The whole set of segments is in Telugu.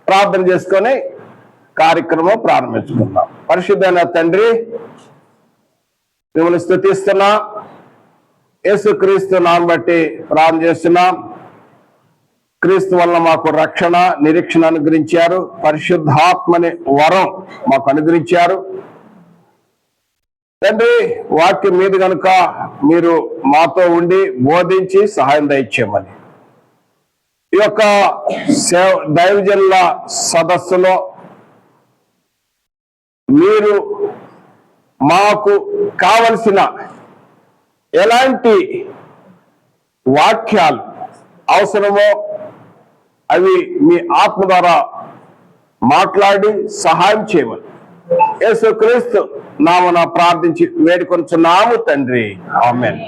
ప్రార్థన చేసుకొని కార్యక్రమం ప్రారంభించుకుందాం. పరిశుద్ధమైన తండ్రి, మిమ్మల్ని స్తుతిస్తున్నా. యేసుక్రీస్తు నామం బట్టి ప్రార్థన చేస్తున్నాం. క్రీస్తు వల్ల మాకు రక్షణ, నిరీక్షణ అనుగ్రహించారు. పరిశుద్ధాత్మని వరం మాకు అనుగ్రహించారు. తండ్రి, వాక్యం మీద కనుక మీరు మాతో ఉండి బోధించి సహాయం దయచేయమని ఈ యొక్క దైవజనుల సదస్సులో మీరు మాకు కావలసిన ఎలాంటి వాక్యాలు అవసరమో అవి మీ ఆత్మ ద్వారా మాట్లాడి సహాయం చేయమని యేసుక్రీస్తు నామమున ప్రార్థించి వేడుకొనుచున్నాము తండ్రి, ఆమేన్.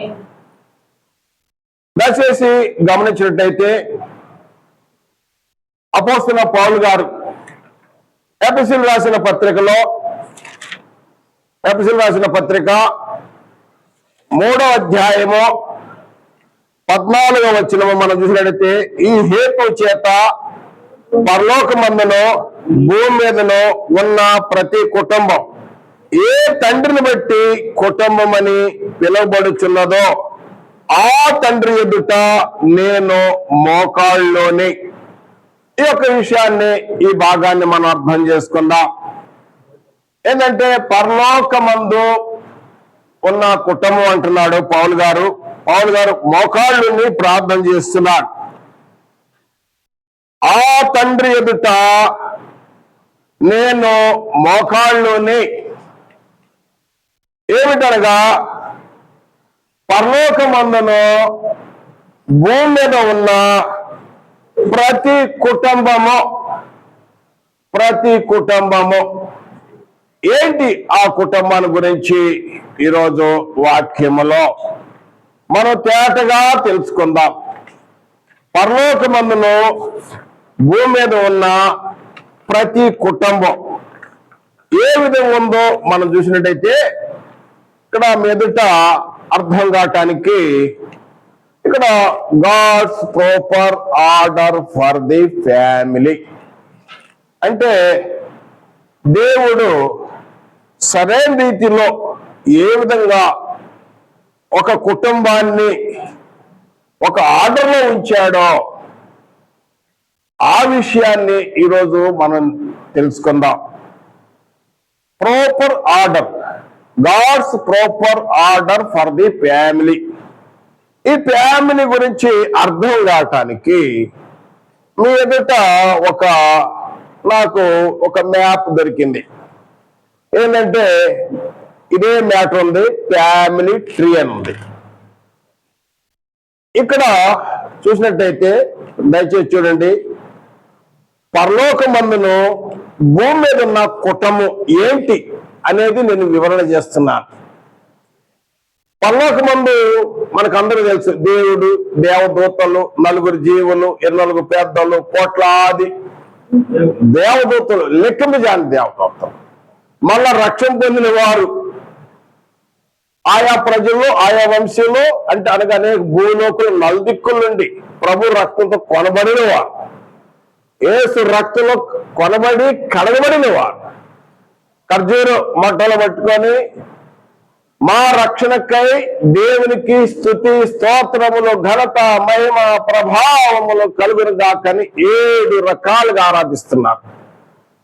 దయచేసి గమనించినట్టయితే అపోస్తలుడైన పౌలు గారు ఎఫెసీయులకు రాసిన పత్రిక 3వ అధ్యాయము 14వ వచనము మనం చూసినట్లయితే, ఈ హేతు చేత పరలోకమందును భూమి మీదను ఉన్న ప్రతి కుటుంబం ఏ తండ్రిని బట్టి కుటుంబం అని పిలువబడుచున్నదో ఆ తండ్రి ఎదుట నేను మోకాళ్ళలోని. ఈ యొక్క విషయాన్ని, ఈ భాగాన్ని మనం అర్థం చేసుకుందాం. ఏంటంటే పరలోకమందు ఉన్న కుటుంబం అంటున్నాడు పౌలు గారు మోకాళ్ళని ప్రార్థన చేస్తున్నాడు. ఆ తండ్రి ఎదుట నేను మోకాళ్ళలోని ఏమిటనగా, పరలోకమందును భూమి మీద ఉన్న ప్రతి కుటుంబము ఏంటి? ఆ కుటుంబాన్ని గురించి ఈరోజు వాక్యములో మనం తేటగా తెలుసుకుందాం. పరలోకమందును భూమి మీద ఉన్న ప్రతి కుటుంబం ఏ విధంగా ఉందో మనం చూసినట్టయితే, ఇక్కడ మీదట అర్థం కావటానికి ఇక్కడ God's proper order for the family అంటే దేవుడు సరైన రీతిలో ఏ విధంగా ఒక కుటుంబాన్ని ఒక ఆర్డర్లో ఉంచాడో ఆ విషయాన్ని ఈరోజు మనం తెలుసుకుందాం. Proper order, God's proper order for the family. ఈ ఫ్యామిలీ గురించి అర్థం కావటానికి మీ ఎదుట నాకు ఒక మ్యాప్ దొరికింది. ఏంటంటే ఇదే మ్యాటర్ ఉంది, ఫ్యామిలీ ట్రీ అని ఉంది. ఇక్కడ చూసినట్టయితే దయచేసి చూడండి, పరలోకమందును భూమి మీద ఉన్న కుటుంబం ఏంటి అనేది నేను వివరణ చేస్తున్నాను. పరలోకమందు మనకు అందరూ తెలుసు, దేవుడు, దేవదూతలు, 4 జీవులు, 24 పెద్దలు, కోట్లాది దేవదూతలు, లెక్కలు జాని దేవదూతలు, మళ్ళా రక్షణ పొందిన వారు ఆయా ప్రజలు, ఆయా వంశంలో, అంటే అనగానే భూలోకులు నలుదిక్కుల నుండి ప్రభు రక్తంతో కొనబడిన వారు, యేసు రక్తంలో కొనబడి కడగబడిన వారు, ఖర్జూర మట్టలు పట్టుకొని మా రక్షణకై దేవునికి స్తుతి స్తోత్రములు, ఘనత, మహిమ, ప్రభావములు కలుగును గాకని 7 రకాలుగా ఆరాధిస్తున్నారు.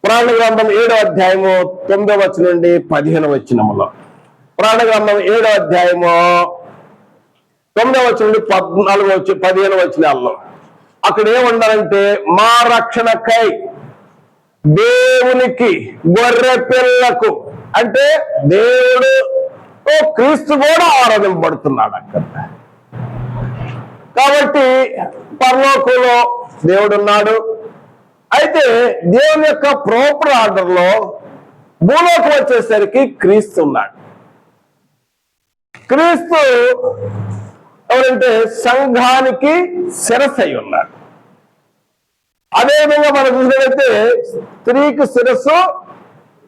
పురాణ గ్రంథం 7వ అధ్యాయము 9వ వచనం నుండి 15వ వచనములో, పురాణ గ్రంథం 7వ అధ్యాయము 9వ వచనం నుండి 15వ వచనాల్లో అక్కడ ఏముండాలంటే, మా రక్షణకై దేవునికి గొర్రె పిల్లకు, అంటే దేవుడు క్రీస్తు కూడా ఆరాధింపబడుతున్నాడు అక్కడ. కాబట్టి పరలోకంలో దేవుడు ఉన్నాడు. అయితే దేవుని యొక్క ప్రాపర్ ఆర్డర్ లో భూలోకం వచ్చేసరికి క్రీస్తు ఉన్నాడు. క్రీస్తు ఎవరంటే సంఘానికి శిరస్సు అయి ఉన్నాడు. అదేవిధంగా మనం చూసినట్లయితే స్త్రీకి శిరస్సు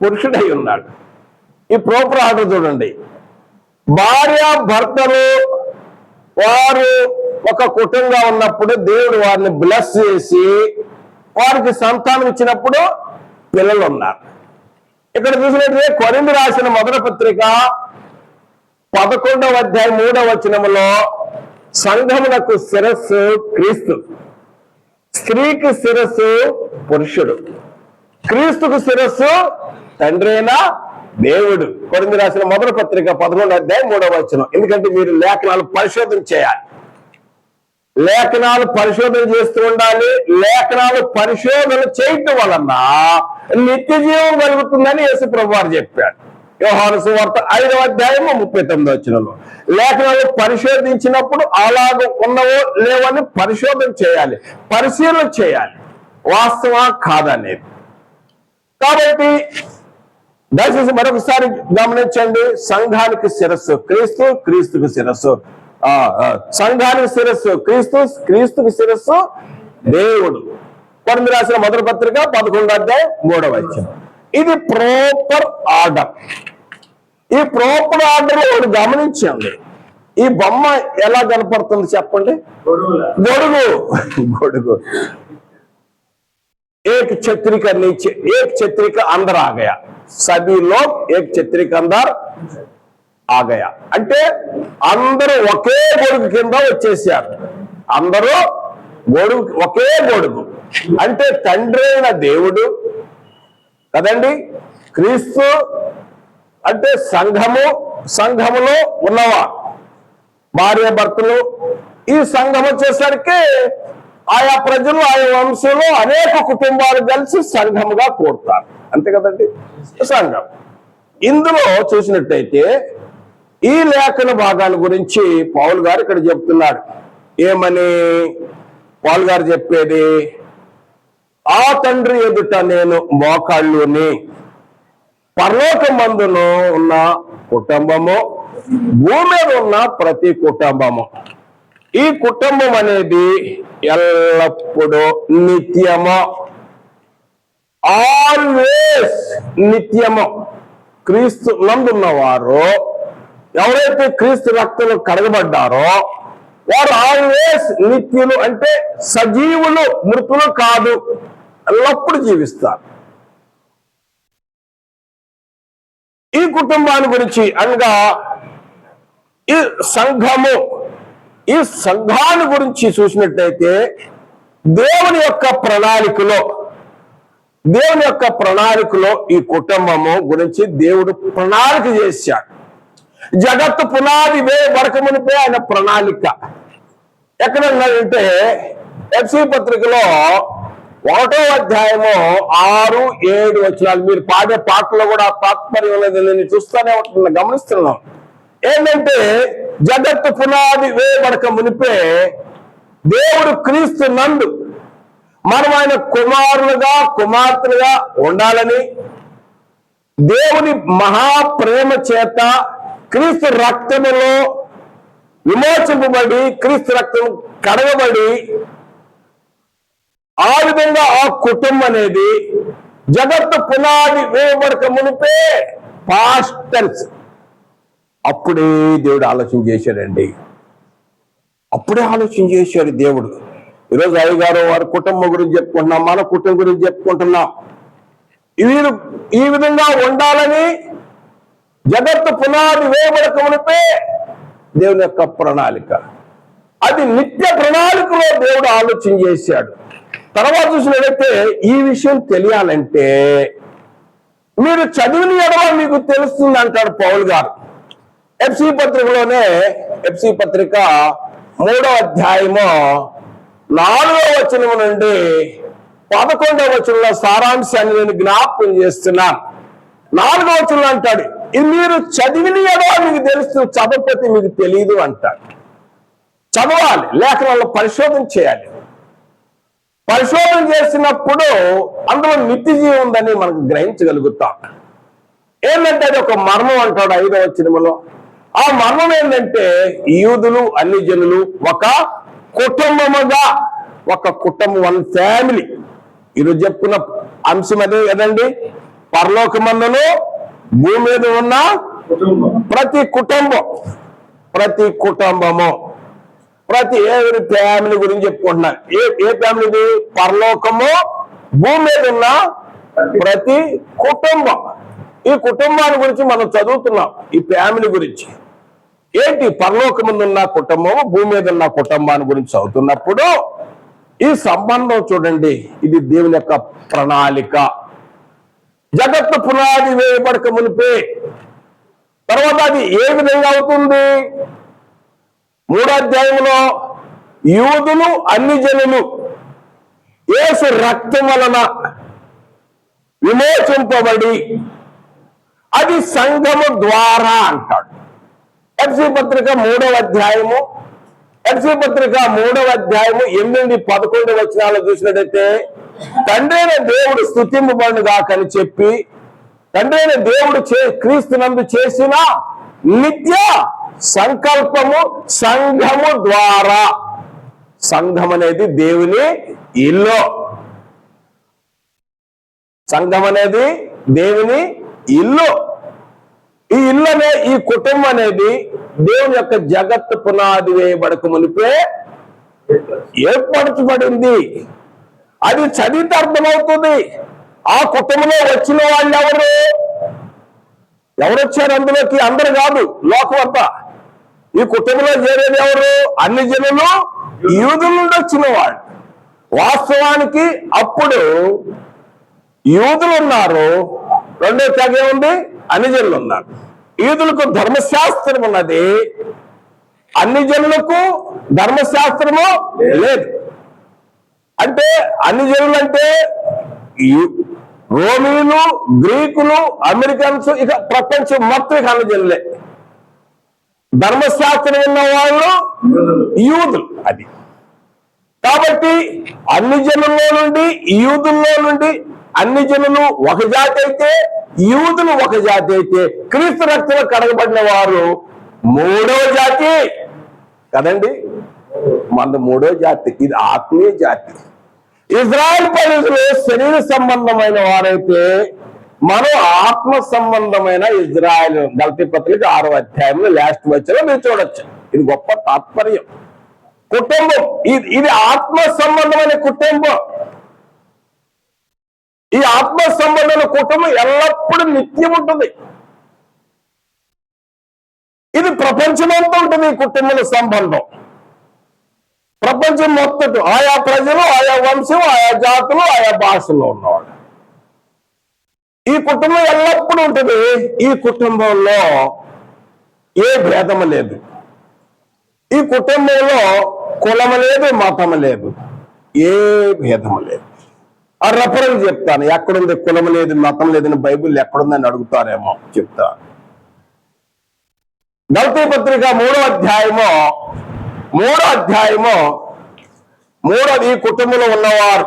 పురుషుడై ఉన్నాడు. ఈ ప్రాపర్ ఆర్డర్ చూడండి. భార్య భర్తలు వారు ఒక కుటుంబంగా ఉన్నప్పుడు దేవుడు వారిని బ్లెస్ చేసి వారికి సంతానం ఇచ్చినప్పుడు పిల్లలు ఉన్నారు. ఇక్కడ చూసినట్లయితే కొరింథీ రాసిన మొదటి పత్రిక 11వ అధ్యాయం 3వ వచనములో సంఘమునకు శిరస్సు క్రీస్తు, స్త్రీకి శిరస్సు పురుషుడు, క్రీస్తుకు శిరస్సు తండ్రి అయిన దేవుడు. కొరింథీ రాసిన మొదటి పత్రిక 11వ అధ్యాయం 3వ వచనం. ఎందుకంటే మీరు లేఖనాలు పరిశోధన చేయాలి, లేఖనాలు పరిశోధన చేస్తూ ఉండాలి. లేఖనాలు పరిశోధన చేయటం వలన నిత్య జీవం కలుగుతుందని యేసు ప్రభువు వారు చెప్పాడు. యోహాను సువార్త 5వ అధ్యాయం 39వ వచనంలో లేఖనాలు పరిశోధించినప్పుడు అలాగ ఉన్నవో లేవని పరిశోధన చేయాలి, పరిశీలన చేయాలి, వాస్తవా కాదనేది. కాబట్టి దయచేసి మరొకసారి గమనించండి, సంఘానికి శిరస్సు క్రీస్తు, క్రీస్తుకు శిరస్సు సంఘానికి శిరస్సు క్రీస్తు, క్రీస్తుకు శిరస్సు దేవుడు. కొరింథీ రాసిన మొదటి పత్రిక 11వ అధ్యాయం 3వ వచనం. ఇది ప్రాపర్ ఆర్డర్. ఈ ప్రాపర్ ఆర్డర్ ఒకటి గమనించండి. ఈ బొమ్మ ఎలా కనపడుతుంది చెప్పండి? గొడుగు. एक छतरी का नीचे एक छतरी का अंदर आ गया, सभी लोग एक छतरी के अंदर आ गया. అంటే అందరూ ఒకే గొడుగు కింద వచ్చేసారు. అందరూ ఒకే గొడుగు అంటే తండ్రి అయిన దేవుడు కదండి, క్రీస్తు అంటే సంఘములో ఉన్నవారు, భార్య భర్తలు. ఈ సంఘం వచ్చేసరికి ఆయా ప్రజలు, ఆయా వంశంలో అనేక కుటుంబాలు కలిసి సంఘముగా కూడతారు. అంతే కదండి సంఘం. ఇందులో చూసినట్టయితే ఈ లేఖన భాగాల గురించి పౌలు గారు ఇక్కడ చెప్తున్నాడు. ఏమని పౌలు గారు చెప్పేది? ఆ తండ్రి ఎదుట నేను మోకాళ్ళుని, పరలోకమందును ఉన్న కుటుంబము, భూమి మీద ఉన్న ప్రతి కుటుంబము, ఈ కుటుంబం అనేది ఎల్లప్పుడూ నిత్యము, ఆల్వేస్ నిత్యము. క్రీస్తు నందున్నవారు, ఎవరైతే క్రీస్తు రక్తంలో కడగబడ్డారో వారు ఆల్వేస్ నిత్యులు, అంటే సజీవులు, మృతులు కాదు, ఎల్లప్పుడు జీవిస్తారు. ఈ కుటుంబాన్ని గురించి అనగా ఈ సంఘము, ఈ సంఘాన్ని గురించి చూసినట్టయితే దేవుని యొక్క ప్రణాళికలో ఈ కుటుంబము గురించి దేవుడు ప్రణాళిక చేశాడు. జగత్తు పునాది వరకమునిపై ఆయన ప్రణాళిక ఎక్కడ ఉన్నదంటే ఎఫ్సీ పత్రికలో 1వ అధ్యాయము 6, 7 వచనాలు. మీరు పాడే పాటలో కూడా తాత్పర్యం లేదు, నేను చూస్తూనే ఉంటున్నా, గమనిస్తున్నాం. ఏంటంటే జగత్తు పునాది వేయబడక మునిపే దేవుడు క్రీస్తు నందు మనం ఆయన కుమారులుగా కుమార్తెలుగా ఉండాలని, దేవుని మహాప్రేమ చేత క్రీస్తు రక్తములో విమోచింపబడి, క్రీస్తు రక్తం కడగబడి, ఆ విధంగా ఆ కుటుంబం అనేది జగత్తు పునాది వేయబడక మునిపే పాస్ట్ టెన్స్ అప్పుడే దేవుడు ఆలోచన చేశాడండి. అప్పుడే ఆలోచన చేశాడు దేవుడు. ఈరోజు అయ్యగారు వారి కుటుంబం గురించి చెప్పుకుంటున్నాం, మన కుటుంబం గురించి చెప్పుకుంటున్నాం. వీరు ఈ విధంగా ఉండాలని జగత్తు పునాది వేయబడక మునిపే దేవుని యొక్క ప్రణాళిక, అది నిత్య ప్రణాళికలో దేవుడు ఆలోచన చేశాడు. తర్వాత చూసినట్లయితే ఈ విషయం తెలియాలంటే మీరు చదివిన ఎడల మీకు తెలుస్తుంది అంటాడు పౌలు గారు. ఎఫ్సీ పత్రికలోనే, ఎఫ్సీ పత్రిక 3వ అధ్యాయము 4వ వచనం నుండి 11వ వచనంలో సారాంశాన్ని నేను జ్ఞాపకం చేస్తున్నాను. 4వ వచనంలో అంటాడు, ఇది మీరు చదివిన ఎడల మీకు తెలుస్తుంది, చదవకపోతే మీకు తెలియదు అంటాడు. చదవాలి, లేఖనాల్లో పరిశోధన చేయాలి. పరిశోధన చేసినప్పుడు అందులో నిత్య జీవం ఉందని మనకు గ్రహించగలుగుతాం. ఏంటంటే అది ఒక మర్మం అంటాడు 5వ వచనములో. ఆ మర్మం ఏంటంటే యూదులు అన్ని జనులు ఒక కుటుంబముగా, ఒక కుటుంబం, వన్ ఫ్యామిలీ. ఈరోజు చెప్పుకున్న అంశం అదే కదండి, పరలోకమందును భూమి మీద ఉన్న ప్రతి కుటుంబము, ప్రతి ఎవరి ఫ్యామిలీ గురించి చెప్పుకుంటున్నారు. ఏ ఫ్యామిలీది? పరలోకము, భూమి మీద ఉన్న ప్రతి కుటుంబం. ఈ కుటుంబాన్ని గురించి మనం చదువుతున్నాం, ఈ ఫ్యామిలీ గురించి. ఏంటి పరలోకముందున్న కుటుంబం, భూమి మీద ఉన్న కుటుంబాన్ని గురించి చదువుతున్నప్పుడు ఈ సంబంధం చూడండి, ఇది దేవుని యొక్క ప్రణాళిక. జగత్తు పునాది వేయబడక మునిపే. తర్వాత అది ఏ విధంగా అవుతుంది? 3వ అధ్యాయంలో యూదులు అన్ని జనులు యేసు రక్తం వలన విమోచింపబడి, అది సంఘము ద్వారా అంటాడు. ఎఫ్సీ పత్రిక 3వ అధ్యాయము 8-11 వచనాలు చూసినట్టయితే, తండ్రి అయిన దేవుడు స్తుతింపబడును గాకని చెప్పి, తండ్రి అయిన దేవుడు క్రీస్తునందు చేసిన నిత్య సంకల్పము సంఘము ద్వారా. సంఘం అనేది దేవుని ఇల్లు. సంఘం అనేది దేవుని ఇల్లు. ఈ ఇల్లు అనే ఈ కుటుంబం అనేది దేవుని యొక్క జగత్తు పునాది వేయబడక మునిపే ఏర్పరచబడింది. అది చదివితే అర్థమవుతుంది. ఆ కుటుంబంలో వచ్చిన వాళ్ళు ఎవరు వచ్చారు అందులోకి? అందరు కాదు, లోకం అంతా. ఈ కుటుంబంలో చేరేది ఎవరు? అన్ని జనులు, యూదుల నుండి వచ్చిన వాళ్ళు. వాస్తవానికి అప్పుడు యూదులు ఉన్నారు, రెండో తెగ ఉంది, అన్ని జనులు ఉన్నారు. యూదులకు ధర్మశాస్త్రం ఉన్నది, అన్ని జనులకు ధర్మశాస్త్రము లేదు. అంటే అన్ని జనులు అంటే రోమీలు, గ్రీకులు, అమెరికన్స్, ఇక ప్రపంచం మొత్తం ఇక అన్ని జనులే. ధర్మశాస్త్రం ఉన్న వాళ్ళు యూదులు. అది కాబట్టి అన్ని జనుల్లో నుండి, యూదుల్లో నుండి అన్ని జనులు ఒక జాతి అయితే, యూదులు ఒక జాతి అయితే, క్రీస్తు రక్తంలో కడగబడిన వారు 3వ జాతి కదండి. మన 3వ జాతి, ఇది ఆత్మీయ జాతి. ఇజ్రాయెల్ ప్రజలు శరీర సంబంధమైన వారైతే, మనం ఆత్మ సంబంధమైన ఇజ్రాయెల్. గలతీ పత్రిక 6వ అధ్యాయంలో లాస్ట్ వచ్చేలో మీరు చూడొచ్చు. ఇది గొప్ప తాత్పర్యం. కుటుంబం ఇది ఆత్మ సంబంధమైన కుటుంబం. ఈ ఆత్మ సంబంధమైన కుటుంబం ఎల్లప్పుడూ నిత్యం ఉంటుంది. ఇది ప్రపంచమంతా ఉంటుంది. ఈ కుటుంబం సంబంధం ప్రపంచం మొత్తం, ఆయా ప్రజలు, ఆయా వంశం, ఆయా జాతులు, ఆయా భాషల్లో ఉన్నవాళ్ళు. ఈ కుటుంబం ఎల్లప్పుడూ ఉంటుంది. ఈ కుటుంబంలో ఏ భేదము లేదు. ఈ కుటుంబంలో కులము లేదు, మతము లేదు, ఏ భేదము లేదు. ఆ రెఫరెన్స్ చెప్తాను, ఎక్కడుంది కులం లేదు, మతం లేదని బైబిల్ ఎక్కడుందని అడుగుతారేమో చెప్తాను. గలతీ పత్రిక 3వ అధ్యాయము ఈ కుటుంబంలో ఉన్నవారు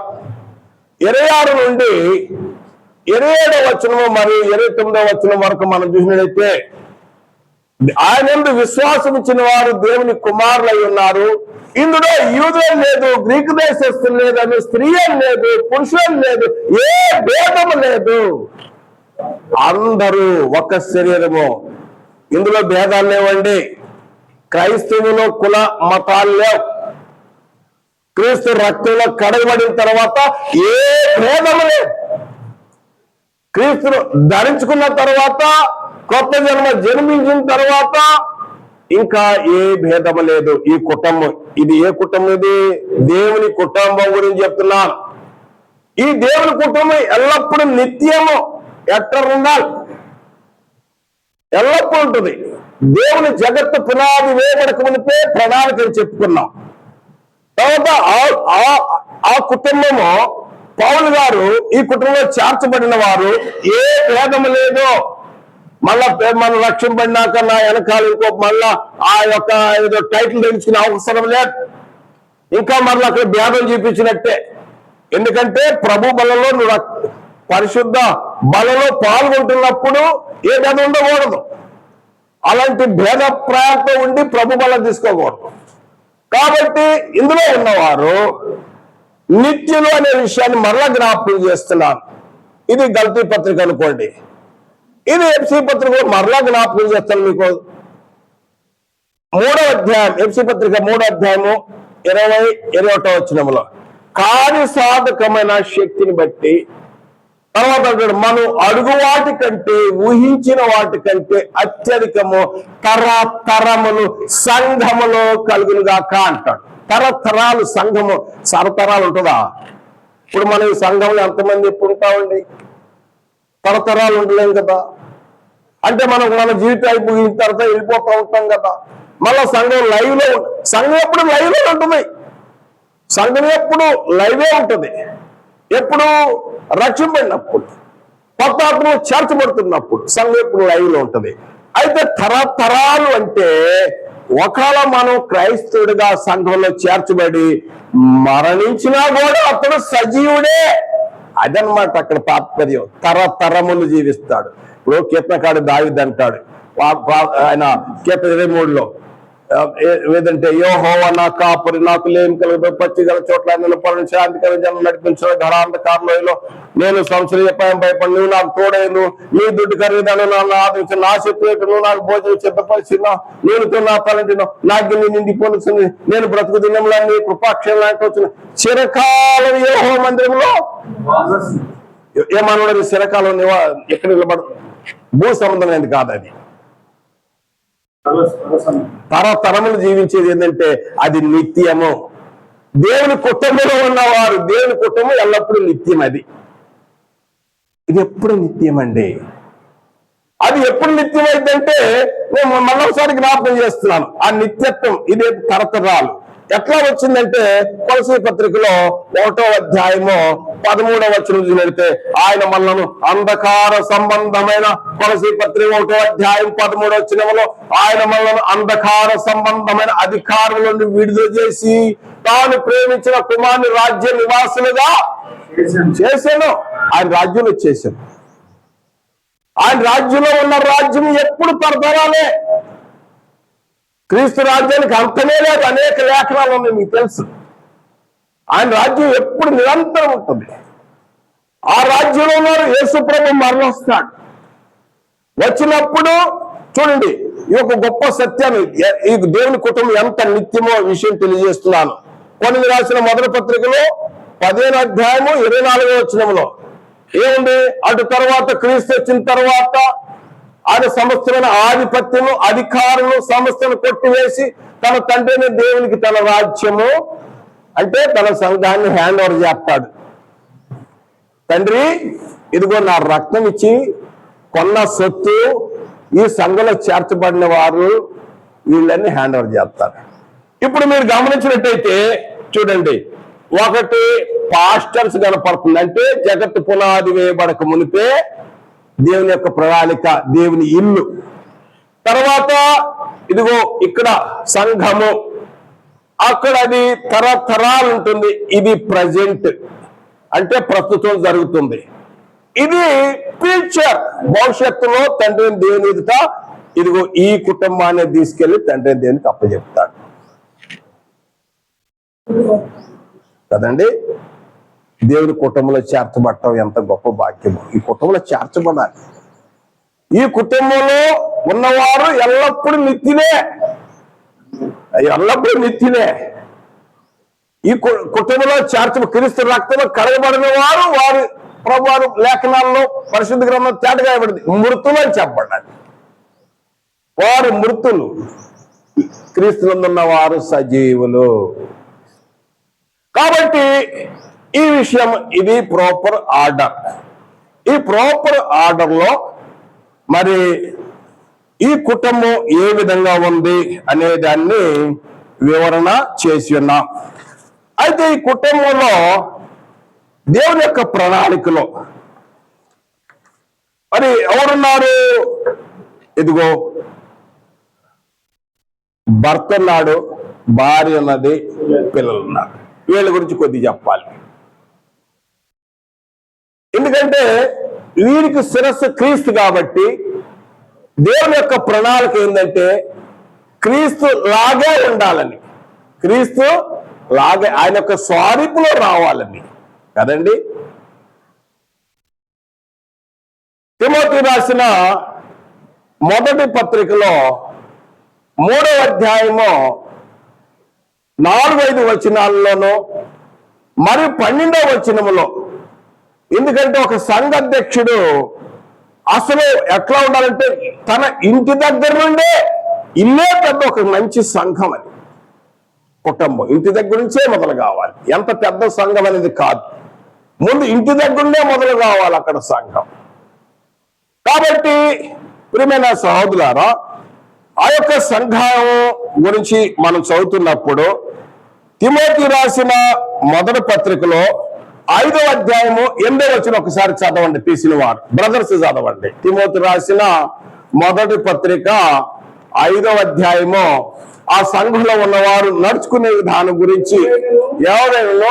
26 నుండి 27వ వచనము మరియు 29వ వచనం వరకు మనం చూసినట్లయితే, ఆయన యందు విశ్వాసం ఇచ్చిన వారు దేవుని కుమారులై ఉన్నారు. ఇందులో యూదులు లేదు, గ్రీకు దేశస్తులు లేదని, స్త్రీయం లేదు, పురుషులు లేదు, ఏ భేదము లేదు, అందరూ ఒక శరీరము. ఇందులో భేదాలు లేవండి. క్రైస్తవులో కుల మతాలు లేవు. క్రీస్తు రక్తంలో కడగబడిన తర్వాత ఏ భేదము లేదు. క్రీస్తును ధరించుకున్న తర్వాత, కొత్త జన్మ జన్మించిన తర్వాత ఇంకా ఏ భేదము లేదు. ఈ కుటుంబం, ఇది ఏ కుటుంబం? ఇది దేవుని కుటుంబం గురించి చెప్తున్నాను. ఈ దేవుని కుటుంబం ఎల్లప్పుడూ నిత్యము ఉండాలి, ఎల్లప్పుడూ ఉంటుంది. దేవుని జగత్తు పునాది వేయబడక మునిపే ప్రణాళికలు చెప్పుకున్నాం. తర్వాత ఆ కుటుంబము, పౌలు గారు ఈ కుటుంబంలో చేర్చబడిన వారు, ఏ భేదము లేదు. మళ్ళా మనం రక్షింపడినాక నా వెనకాల ఇంకో మళ్ళా ఆ యొక్క ఏదో టైటిల్ తెచ్చుకునే అవసరం లేదు. ఇంకా మళ్ళీ అక్కడ భేదం చూపించినట్టే. ఎందుకంటే ప్రభు బలంలో నువ్వు పరిశుద్ధ బలంలో పాల్గొంటున్నప్పుడు ఏ భేదం ఉండకూడదు. అలాంటి భేద ప్రయాణంతో ఉండి ప్రభు బలం తీసుకోకూడదు. కాబట్టి ఇందులో ఉన్నవారు నిత్యులు అనే విషయాన్ని మరలా జ్ఞాపకం చేస్తున్నాను. ఇది గలతీ పత్రిక అనుకోండి, ఇది ఎఫ్సీ పత్రిక మరలా జ్ఞాపకం చేస్తాను మీకు. 3వ అధ్యాయం, ఎఫ్సీ పత్రిక 3వ అధ్యాయము 20-21 వచనంలో, కార్యసాధకమైన శక్తిని బట్టి, తర్వాత మనం అడుగు వాటి కంటే, ఊహించిన వాటి కంటే అత్యధికము తరతరములు సంఘములో కలుగునుగాక అంటాడు. తరతరాలు సంఘము, సరతరాలు ఉంటుందా? ఇప్పుడు మనం ఈ సంఘంలో ఎంతమంది ఎప్పుడు ఉంటామండి? తరతరాలు ఉండలేం కదా. అంటే మన జీవితం అయిపోయిన తర్వాత వెళ్ళిపోతూ ఉంటాం కదా. మళ్ళీ సంఘం లైవ్ లో, సంఘం ఎప్పుడు లైవ్ లో ఉంటుంది. సంఘం ఎప్పుడు లైవే ఉంటుంది. ఎప్పుడు రక్షింపడినప్పుడు, కొత్త ఆత్మలు చేర్చబడుతున్నప్పుడు సంఘం ఎప్పుడు లైవ్ లో ఉంటుంది. అయితే తరతరాలు అంటే ఒకవేళ మనం క్రైస్తవుడిగా సంఘంలో చేర్చబడి మరణించినా కూడా అతడు సజీవుడే. అదనమాట అక్కడ తాత్పర్యం. తరతరములు జీవిస్తాడు. ఇప్పుడు కీర్తనకాడు దావీదు అంటాడు, ఆయన కీర్తన 23లో ఏదంటే, యెహోవా నా కాపరి, నాకు లేమి కలగదు, పచ్చిగల చోట్ల నన్ను పరుని శాంతికర జనం నడిపించిన ఘరాంధకారులో నేను సంవత్సరం భయపడి నువ్వు నాకు తోడైను, నీ దుడ్డు ఖరీదాను నన్ను ఆదరించిన, నా శత్రువు నువ్వు నాకు భోజనం సిద్ధపరిచిన, నేను నా పలంటిను నాకు నిండిపోతుంది, నేను బ్రతుకు దినంలో నీ కృపాక్షేమ వచ్చిన చిరకాలం యెహోవా మందిరంలో. ఏమన్నాడు? చిరకాలం ఎక్కడ నిలబడ, భూ సంబంధమైనది కాదు అది. తరతరములు జీవించేది ఏంటంటే అది నిత్యము. దేవుని కుటుంబంలో ఉన్నవారు, దేవుని కుటుంబం ఎల్లప్పుడూ నిత్యం. ఇది ఎప్పుడు నిత్యం అండి. అది ఎప్పుడు నిత్యం అయిందంటే నేను మళ్ళొకసారి జ్ఞాపకం చేస్తున్నాను. ఆ నిత్యత్వం ఇది తరతరాలు ఎట్లా వచ్చిందంటే, కొలసీ పత్రికలో 1వ అధ్యాయము 13వ వచనం చూస్తే, ఆయన మనలను అంధకార సంబంధమైన, కొలసీ పత్రిక 1వ అధ్యాయం 13వ వచనంలో, ఆయన మనలను అంధకార సంబంధమైన అధికారం నుండి విడుదల చేసి తాను ప్రేమించిన కుమారుని రాజ్య నివాసులుగా చేశాను. ఆయన రాజ్యంలో చేశాను. ఆయన రాజ్యంలో ఉన్న రాజ్యం ఎప్పుడు తరతరాలే. క్రీస్తు రాజ్యానికి అంతమే లేదు. అనేక లేఖనాలు ఉన్నాయి, మీకు తెలుసు. ఆయన రాజ్యం ఎప్పుడు నిరంతరం ఉంటుంది. ఆ రాజ్యంలో ఉన్నారు. యేసు ప్రభు మరణిస్తాడు. వచ్చినప్పుడు చూడండి, ఈ యొక్క గొప్ప సత్యాన్ని, ఈ దేవుని కుటుంబం ఎంత నిత్యమో విషయం తెలియజేస్తున్నాను. కొన్ని రాసిన మొదటి పత్రికలో 15వ అధ్యాయము 24వ వచనంలో ఏముంది? అటు తర్వాత క్రీస్తు వచ్చిన తర్వాత ఆయన సమస్తమైన ఆధిపత్యము, అధికారులు, సమస్తను కొట్టివేసి తన తండ్రిని దేవునికి తన రాజ్యము అంటే తన సంఘాన్ని హ్యాండ్ ఓవర్ చేస్తాడు. తండ్రి, ఇదిగో నా రక్తం ఇచ్చి కొన్న సొత్తు, ఈ సంఘంలో చేర్చబడిన వారు, వీళ్ళని హ్యాండ్ ఓవర్ చేస్తారు. ఇప్పుడు మీరు గమనించినట్టయితే చూడండి, ఒకటి పాస్టర్స్ కనపడుతుంది. అంటే జగత్తు పునాది వేయబడక మునిపే దేవుని యొక్క ప్రణాళిక, దేవుని ఇల్లు. తర్వాత ఇదిగో ఇక్కడ సంఘము, అక్కడ అది తరతరాలు ఉంటుంది. ఇది ప్రజెంట్ అంటే ప్రస్తుతం జరుగుతుంది. ఇది ఫ్యూచర్, భవిష్యత్తులో తండ్రిని దేవుని ఎదుట ఇదిగో ఈ కుటుంబాన్ని తీసుకెళ్లి తండ్రిని దేవునికి అప్పచెప్తాడు కదండి. దేవుని కుటుంబంలో చేర్చబడటం ఎంత గొప్ప భాగ్యము. ఈ కుటుంబంలో చేర్చబడాలి. ఈ కుటుంబంలో ఉన్నవారు ఎల్లప్పుడూ నిత్యులే, ఎల్లప్పుడూ నిత్యులే. ఈ కుటుంబంలో క్రీస్తు రక్తంలో కడగబడిన వారు, వారి ప్రభువారు లేఖనాల్లో పరిశుద్ధ గ్రంథం తేటగా ఇవ్వబడింది, మృతులు అని చెప్పబడ్డారు. వారు మృతులు, క్రీస్తునందున్న వారు సజీవులు. కాబట్టి ఈ విషయం, ఇది ప్రాపర్ ఆర్డర్. ఈ ప్రాపర్ ఆర్డర్ లో మరి ఈ కుటుంబం ఏ విధంగా ఉంది అనే దాన్ని వివరణ చేసి ఉన్నాం. అయితే ఈ కుటుంబంలో దేవుని యొక్క ప్రణాళికలో మరి ఎవరున్నారు? ఇదిగో భర్త ఉన్నాడు, భార్య ఉన్నది, పిల్లలు ఉన్నారు. వీళ్ళ గురించి కొద్దిగా చెప్పాలి. ఎందుకంటే వీరికి శిరస్సు క్రీస్తు కాబట్టి దేవుని యొక్క ప్రణాళిక ఏంటంటే క్రీస్తు లాగే ఉండాలని, క్రీస్తు లాగే ఆయన యొక్క స్వరూపంలో రావాలని కదండి. తిమోతి రాసిన మొదటి పత్రికలో 3వ అధ్యాయము 4-5 వచనాల్లోనూ మరి 12వ వచనములో, ఎందుకంటే ఒక సంఘ అధ్యక్షుడు అసలు ఎట్లా ఉండాలంటే తన ఇంటి దగ్గర నుండే, ఇల్లే పెద్ద ఒక మంచి సంఘం అని, కుటుంబం ఇంటి దగ్గర నుంచే మొదలు కావాలి. ఎంత పెద్ద సంఘం అనేది కాదు, ముందు ఇంటి దగ్గరనే మొదలు కావాలి అక్కడ సంఘం. కాబట్టి ప్రియమైన సహోదరులారా, ఆ యొక్క సంఘం గురించి మనం చదువుతున్నప్పుడు తిమోతి రాసిన మొదటి పత్రికలో 5వ అధ్యాయము 8వ వచనం ఒకసారి చదవండి, తీసిన వారు బ్రదర్స్ చదవండి. తిమోతి రాసిన మొదటి పత్రిక 5వ అధ్యాయము ఆ సంఘంలో ఉన్నవారు నడుచుకునే విధానం గురించి, ఎవరైనా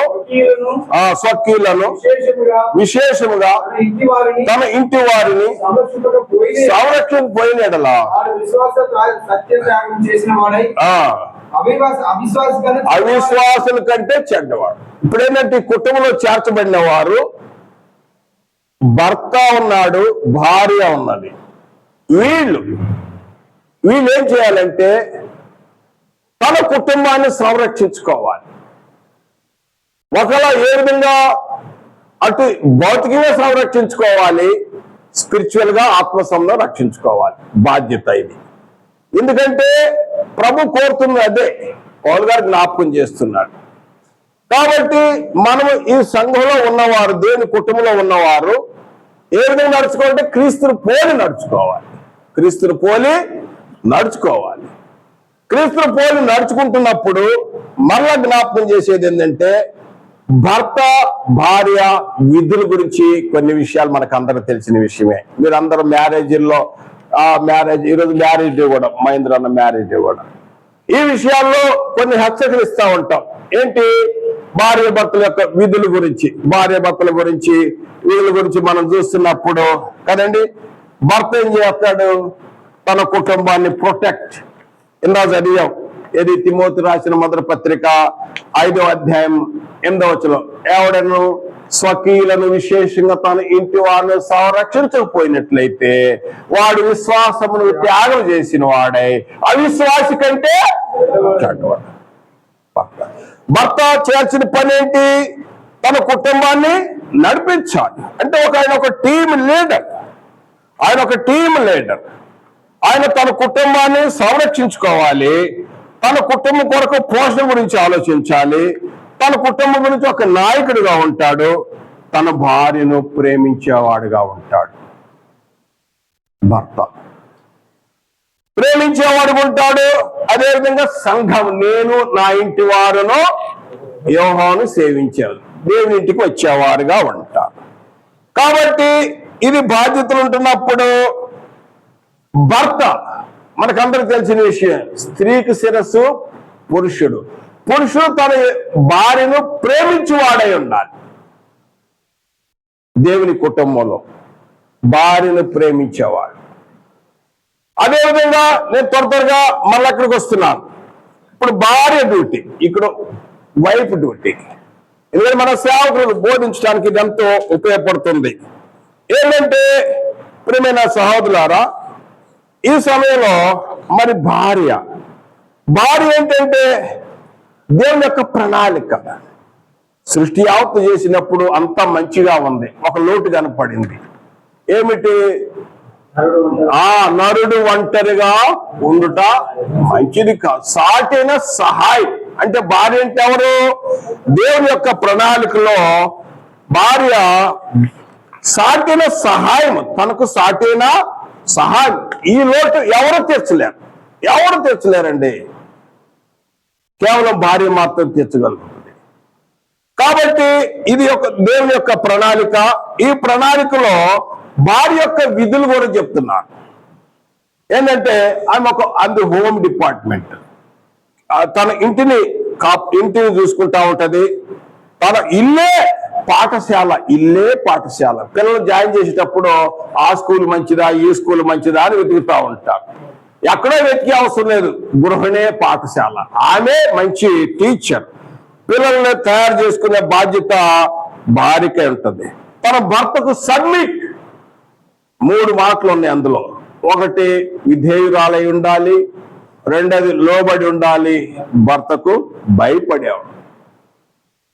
స్వకీయులను విశేషముగా తన ఇంటి వారిని సంరక్షించకపోయిన ఎడలా అవిశ్వాసుల కంటే చెడ్డవాడు. ఇప్పుడేంటంటే కుటుంబంలో చేర్చబడిన వారు, భర్త ఉన్నాడు, భార్య ఉన్నది. వీళ్ళు ఏం చేయాలంటే తన కుటుంబాన్ని సంరక్షించుకోవాలి. ఒకవేళ ఏ విధంగా అటు భౌతికంగా సంరక్షించుకోవాలి, స్పిరిచువల్ గా ఆత్మసంలో రక్షించుకోవాలి. బాధ్యత ఇది. ఎందుకంటే ప్రభు కోరుతుంది అదే, పౌలు గారు జ్ఞాపకం చేస్తున్నాడు. కాబట్టి మనము ఈ సంఘంలో ఉన్నవారు, దేవుని కుటుంబంలో ఉన్నవారు ఏ విధంగా నడుచుకోవాలంటే క్రీస్తుని పోలి నడుచుకోవాలి. క్రీస్తుని పోలి నడుచుకోవాలి. క్రీస్తుని పోలి నడుచుకుంటున్నప్పుడు మరలా జ్ఞాపకం చేసేది ఏంటంటే భర్త భార్య విధుల గురించి కొన్ని విషయాలు మనకు అందరూ తెలిసిన విషయమే. మీరు అందరూ మ్యారేజీల్లో ఈరోజు మ్యారేజ్ డే కూడా, మహేంద్ర అన్న మ్యారేజ్ డే కూడా, ఈ విషయాల్లో కొన్ని హెచ్చరికలు ఇస్తా ఉంటాం. ఏంటి? భార్య భర్తల యొక్క విధుల గురించి, భార్య భర్తల గురించి, వీళ్ళ గురించి మనం చూస్తున్నప్పుడు కదండి, భర్త ఏం చేస్తాడు? తన కుటుంబాన్ని ప్రొటెక్ట్. ఇందా చదివాం, ఏది తిమోతి రాసిన మొదటి పత్రిక 5వ అధ్యాయం 8వ వచనం, ఎవడను స్వకీయులను విశేషంగా తన ఇంటి వారిని సంరక్షించకపోయినట్లయితే వాడు విశ్వాసమును త్యాగం చేసిన వాడై అవిశ్వాసి కంటే చెడ్డవాడు. భర్త చేయాల్సిన పని ఏంటి? తన కుటుంబాన్ని నడిపించాలి. అంటే ఆయన ఒక టీం లీడర్. ఆయన తన కుటుంబాన్ని సంరక్షించుకోవాలి. తన కుటుంబం కొరకు పోషణ గురించి ఆలోచించాలి. తన కుటుంబం గురించి ఒక నాయకుడిగా ఉంటాడు. తన భార్యను ప్రేమించేవాడుగా ఉంటాడు. భర్త ప్రేమించేవాడుగా ఉంటాడు. అదేవిధంగా సంఘం, నేను నా ఇంటి వారును యెహోవాను సేవించారు, దేవుని ఇంటికి వచ్చేవారుగా ఉంటారు. కాబట్టి ఇది బాధ్యతలు ఉంటున్నప్పుడు భర్త, మనకందరికి తెలిసిన విషయం, స్త్రీకి శిరస్సు పురుషుడు. పురుషుడు తన భార్యను ప్రేమించువాడై ఉండాలి. దేవుని కుటుంబంలో భార్యను ప్రేమించేవాడు. అదేవిధంగా నేను త్వరగా మళ్ళీ అక్కడికి వస్తున్నాను. ఇప్పుడు భార్య డ్యూటీ, ఇక్కడ వైఫ్ డ్యూటీ. ఎందుకంటే మన సేవకులు బోధించడానికి ఇది ఎంతో ఉపయోగపడుతుంది. ఏంటంటే ప్రియమైన సహోదరులారా, ఈ సమయంలో మరి భార్య ఏంటంటే దేవుని యొక్క ప్రణాళిక. సృష్టి యావత్తు చేసినప్పుడు అంతా మంచిగా ఉంది, ఒక లోటు కనపడింది. ఏమిటి? నరుడు ఒంటరిగా ఉండుట మంచిది కాదు, సాటైన సహాయం. అంటే భార్య అంటే ఎవరు? దేవుని యొక్క ప్రణాళికలో భార్య సాటైన సహాయం, తనకు సాటైన సహాయం. ఈ లోటు ఎవరు తీర్చలేరండి, కేవలం భార్య మాత్రం తీర్చగలుగుతుంది. కాబట్టి ఇది ఒక దేవుని యొక్క ప్రణాళిక. ఈ ప్రణాళికలో భార్య యొక్క విధులు కూడా చెప్తున్నాడు. ఏంటంటే ఆమె హోమ్ డిపార్ట్మెంట్, తన ఇంటిని చూసుకుంటా ఉంటది. తన ఇల్లే పాఠశాల. పిల్లలు జాయిన్ చేసేటప్పుడు ఆ స్కూల్ మంచిదా, ఈ స్కూల్ మంచిదా అని వెతుకుతా ఉంటారు. ఎక్కడో వెతికే అవసరం లేదు, గృహనే పాఠశాల. ఆమె మంచి టీచర్. పిల్లల్ని తయారు చేసుకునే బాధ్యత భార్యకే ఉంటుంది. తన భర్తకు సబ్మిట్. 3 మాటలు ఉన్నాయి అందులో. ఒకటి, విధేయురాలై ఉండాలి. రెండోది, లోబడి ఉండాలి. భర్తకు భయపడేవాడు.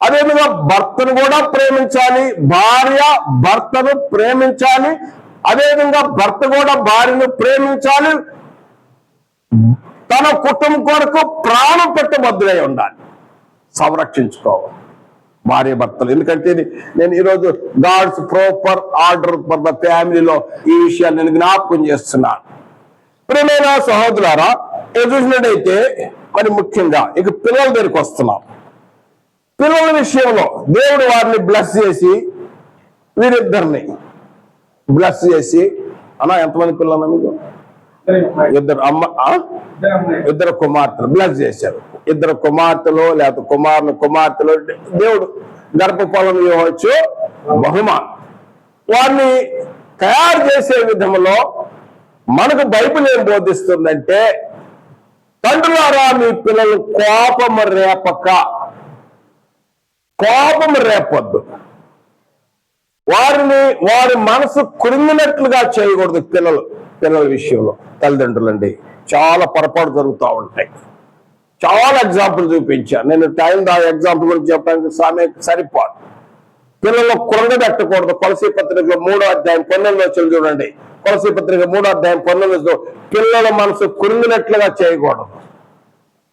అదేవిధంగా భర్తను కూడా ప్రేమించాలి, భార్య భర్తను ప్రేమించాలి, అదేవిధంగా భర్త కూడా భార్యను ప్రేమించాలి, తన కుటుంబం కొరకు ప్రాణం పెట్టబద్దులై ఉండాలి, సంరక్షించుకోవాలి భార్య భర్తలు. ఎందుకంటే నేను ఈరోజు God's proper order for the ఫ్యామిలీలో ఈ విషయాన్ని నేను జ్ఞాపకం చేస్తున్నాను. ప్రియమైన సహోదరులారా, చూసినట్టయితే మరి ముఖ్యంగా ఇక పిల్లల దగ్గరికి వస్తున్నాం. పిల్లల విషయంలో దేవుడు వారిని బ్లెస్ చేసి, వీరిద్దరిని బ్లెస్ చేసి, అన్నా ఎంతమంది పిల్లలు మీకు? ఇద్దరు కుమార్తెలు బ్లెస్ చేశారు. ఇద్దరు కుమార్తెలు లేకపోతే కుమార్తెలు దేవుడు గర్భఫలం ఇవ్వచ్చు బహుమానం. వారిని తయారు చేసే విధంలో మనకు బైబిల్ ఏం బోధిస్తుందంటే, తండ్రులారా మీ పిల్లలు కోపము రేపొద్దు, వారి మనసు కృంగినట్లుగా చేయకూడదు. పిల్లల విషయంలో తల్లిదండ్రులండి చాలా పొరపాటు జరుగుతూ ఉంటాయి. చాలా ఎగ్జాంపుల్ చూపించాను నేను. ఎగ్జాంపుల్ గురించి చెప్పడానికి సమయం సరిపోదు. పిల్లలు కృంగబెట్టకూడదు. కొలసీ పత్రికలో 3వ అధ్యాయం 19 చూడండి. కొలసీ పత్రిక 3వ అధ్యాయం 19 పిల్లల మనసు కృంగినట్లుగా చేయకూడదు,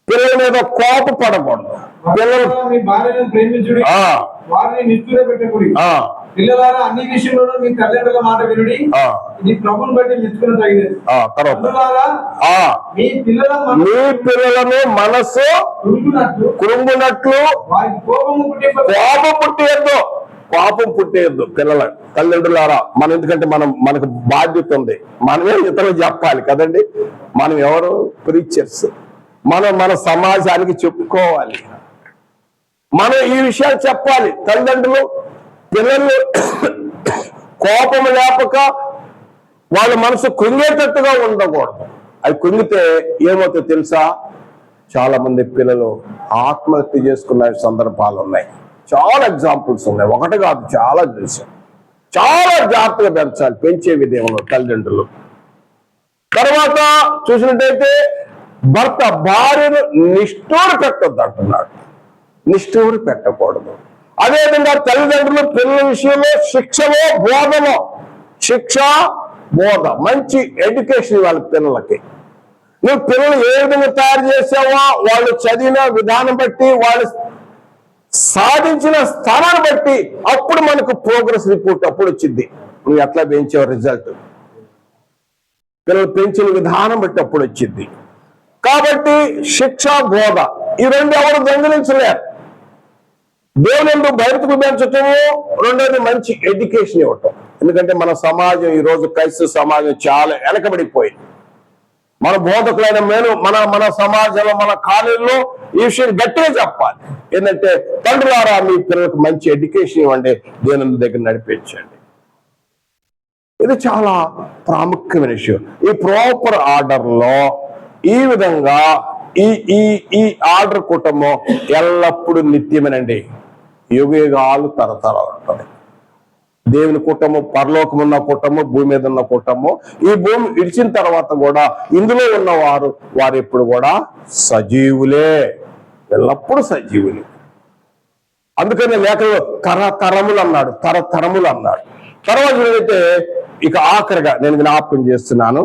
పిల్లల మీద కోపపడకూడదు. పిల్లలు పిల్లలారా అన్ని విషయంలో మీ తల్లిదండ్రుల మాట వినుడి, ఇది ప్రభువుని బట్టి మెచ్చుకున్నది. మీ పిల్లలను మనసు కృంగునట్లు కోపం పుట్టేయద్దు. పిల్లల తల్లిదండ్రులారా ఎందుకంటే మనకు బాధ్యత ఉంది. మనమే ఇతరులు చెప్పాలి కదండి. మనం ఎవరు? ప్రీచర్స్. మన సమాజానికి చెప్పుకోవాలి. మనం ఈ విషయాలు చెప్పాలి. తల్లిదండ్రులు పిల్లలు కోపం లేపక వాళ్ళ మనసు కృంగేటట్టుగా ఉండకూడదు. అవి కృంగితే ఏమవుతుందో తెలుసా? చాలా మంది పిల్లలు ఆత్మహత్య చేసుకున్న సందర్భాలు ఉన్నాయి. చాలా ఎగ్జాంపుల్స్ ఉన్నాయి, ఒకటి కాదు, చాలా చూసాం. చాలా జాగ్రత్తగా పెంచాలి పెంచే విధంలో తల్లిదండ్రులు. తర్వాత చూసినట్టయితే భర్త భార్యను నిష్ఠూర పెట్టొద్దు అంటున్నాడు. నిష్ఠూర పెట్టకూడదు. అదేవిధంగా తల్లిదండ్రులు పిల్లల విషయంలో శిక్ష బోధ మంచి ఎడ్యుకేషన్ వాళ్ళ పిల్లలకి. నువ్వు పిల్లలు ఏ విధంగా తయారు చేసావో, వాళ్ళు చదివిన విధానం బట్టి, వాళ్ళు సాధించిన స్థానాన్ని బట్టి అప్పుడు మనకు ప్రోగ్రెస్ రిపోర్ట్ అప్పుడు వచ్చింది. నువ్వు ఎట్లా పెంచావు రిజల్ట్, పిల్లలు పెంచిన విధానం బట్టి అప్పుడు వచ్చింది. కాబట్టి శిక్ష బోధ ఈ రెండు ఎవరు దొంగిలించలేరు. దేవుని బయటకు పెంచటము, రెండోది మంచి ఎడ్యుకేషన్ ఇవ్వటం. ఎందుకంటే మన సమాజం ఈరోజు క్రైస్తవ సమాజం చాలా వెనకబడిపోయింది. మన బోధకులైన మన సమాజంలో మన కాలేజీలో ఈ విషయం గట్టిగా చెప్పాలి. ఏంటంటే తండ్రులారా మీ పిల్లలకు మంచి ఎడ్యుకేషన్ ఇవ్వండి, దేవుని దగ్గర నడిపించండి. ఇది చాలా ప్రాముఖ్యమైన విషయం. ఈ ప్రాపర్ ఆర్డర్ లో ఈ విధంగా ఈ ఆర్డర్ కుటుంబం ఎల్లప్పుడూ నిత్యమేనండి. యుగాలు తరతరాలు ఉంటుంది. దేవుని కుటుంబం పరలోకం ఉన్న కుటుంబం, భూమి మీద ఉన్న కుటుంబం. ఈ భూమి ఇడిచిన తర్వాత కూడా ఇందులో ఉన్నవారు ఎప్పుడు కూడా సజీవులే, ఎల్లప్పుడూ సజీవులే. అందుకని లేఖలో తరతరములు అన్నాడు. తర్వాత ఏదైతే ఇక ఆఖరిగా నేను జ్ఞాపకం చేస్తున్నాను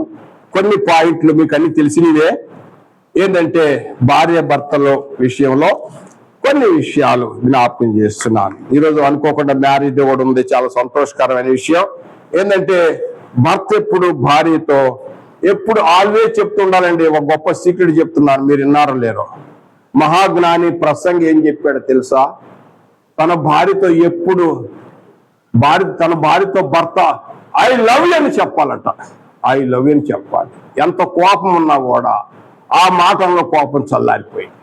కొన్ని పాయింట్లు, మీకు అన్ని తెలిసినవే. ఏంటంటే భార్య భర్తల విషయంలో కొన్ని విషయాలు జ్ఞాపకం చేస్తున్నాను. ఈరోజు అనుకోకుండా మ్యారేజ్ కూడా ఉంది, చాలా సంతోషకరమైన విషయం. ఏంటంటే భర్త ఎప్పుడు భార్యతో ఎప్పుడు ఆల్వేస్ చెప్తుండాలండి. ఒక గొప్ప సీక్రెట్ చెప్తున్నాను, మీరు విన్నారో లేరో. మహాజ్ఞాని ప్రసంగి ఏం చెప్పాడో తెలుసా? తన భార్యతో ఎప్పుడు తన భార్యతో భర్త ఐ లవ్ యూ అని చెప్పాలట. ఐ లవ్ యూ అని చెప్పాలి. ఎంత కోపం ఉన్నా కూడా ఆ మాటల్లో కోపం చల్లారిపోయింది.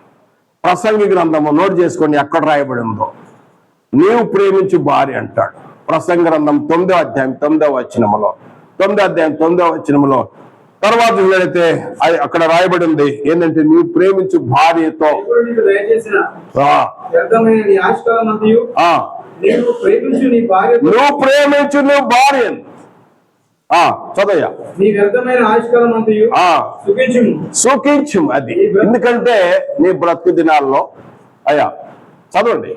ప్రసంగి గ్రంథము నోట్ చేసుకోండి, ఎక్కడ రాయబడి ఉందో. నీవు ప్రేమించు భార్య అంటాడు. ప్రసంగి గ్రంథం 9వ అధ్యాయం 9వ వచనములో. తర్వాత ఏదైతే అక్కడ రాయబడి ఉంది ఏంటంటే నీవు ప్రేమించు భార్యతో నువ్వు ప్రేమించు నీ భార్యను. చదయ్యా, సుఖించు. అది ఎందుకంటే నీ బ్రతుకు దినాల్లో అయ్యా చదవండి.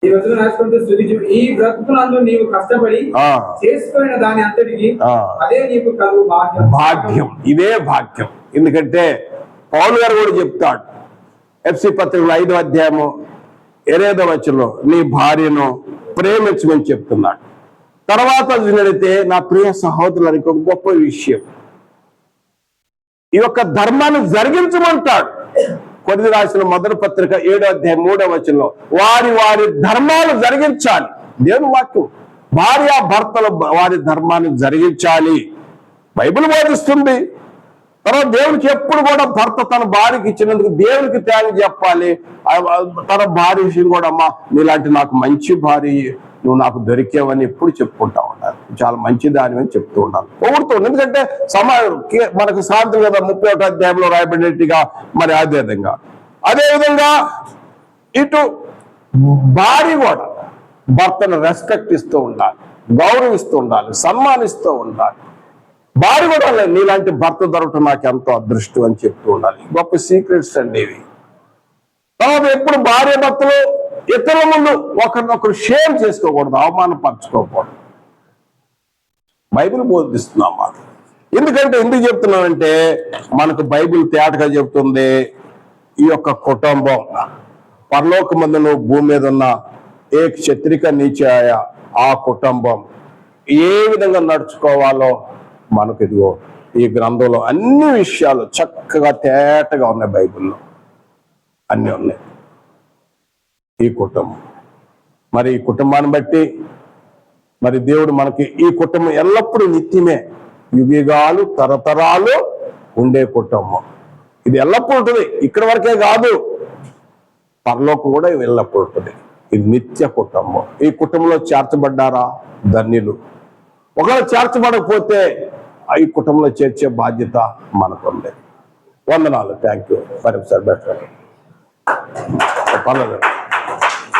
ఈ వచనం రాసుకుంటూ స్తుతించు. ఈ బ్రతుకునందు నీవు కష్టపడి ఆ. చేసుకున్న దాని అంతటికి ఆ. అదే నీకు కలుగు భాగ్యం. భాగ్యం, ఇదే భాగ్యం. ఎందుకంటే పౌలు గారు కూడా చెప్తాడు ఎఫ్సి పత్రికలో 5వ అధ్యాయము 8వ వచనంలో నీ భార్యను ప్రేమించమని చెప్తున్నాడు. తర్వాత చూసినట్లయితే నా ప్రియ సహోదరులకు ఒక గొప్ప విషయం, ఈ యొక్క ధర్మాన్ని జరిగించమంటాడు. కొరింథీ రాసిన మొదటి పత్రిక 7వ అధ్యాయం 3వ వచనంలో వారి వారి ధర్మాలు జరిగించాలి. దేవుని వాక్యం భార్య భర్తలు వారి ధర్మాన్ని జరిగించాలి బైబిల్ బోధిస్తుంది. తర్వాత దేవునికి ఎప్పుడు కూడా భర్త తన భార్యకి ఇచ్చినందుకు దేవునికి త్యాగం చెప్పాలి. తన భార్య విషయం కూడా అమ్మా నీలాంటి నాకు మంచి భార్య నువ్వు నాకు దొరికేవని ఎప్పుడు చెప్పుకుంటా ఉండాలి. చాలా మంచిదాని అని చెప్తూ ఉండాలి, పొగుడుతుంది. ఎందుకంటే మనకు సాయంత్రం కదా 31వ అధ్యాయంలో రాయబడినట్టుగా మరి అదేవిధంగా ఇటు భార్య కూడా భర్తను రెస్పెక్ట్ ఇస్తూ ఉండాలి, గౌరవిస్తూ ఉండాలి, సన్మానిస్తూ ఉండాలి. భార్య కూడా నీలాంటి భర్త దొరకటం నాకు ఎంతో అదృష్టం అని చెప్తూ ఉండాలి. గొప్ప సీక్రెట్స్ అండి ఇవి. తర్వాత ఎప్పుడు భార్య భర్తలు ఇతరుల ముందు ఒకరినొకరు షేర్ చేసుకోకూడదు, అవమానపరచుకోకూడదు. బైబిల్ బోధిస్తున్నాం మాట. ఎందుకు చెప్తున్నానంటే మనకు బైబిల్ తేటగా చెప్తుంది ఈ యొక్క కుటుంబం పరలోకమందును భూమి మీద ఉన్న ఏ క్షత్రిక నీచాయ ఆ కుటుంబం ఏ విధంగా నడుచుకోవాలో మనకు ఇదిగో ఈ గ్రంథంలో అన్ని విషయాలు చక్కగా తేటగా ఉన్నాయి. బైబిల్లో అన్నీ ఉన్నాయి. ఈ కుటుంబం మరి ఈ కుటుంబాన్ని బట్టి మరి దేవుడు మనకి ఈ కుటుంబం ఎల్లప్పుడూ నిత్యమే, యుగాలు తరతరాలు ఉండే కుటుంబం. ఇది ఎల్లప్పుడూ ఉంటుంది, ఇక్కడి వరకే కాదు, పరలోకం కూడా ఎల్లప్పుడూ ఉంటుంది. ఇది నిత్య కుటుంబం. ఈ కుటుంబంలో చేర్చబడ్డారా ధన్యులు. ఒకవేళ చేర్చబడకపోతే ఈ కుటుంబంలో చేర్చే బాధ్యత మనకుంది. వందనాలు. Thank you. మరొకసారి బెటర్ పర్లేదు.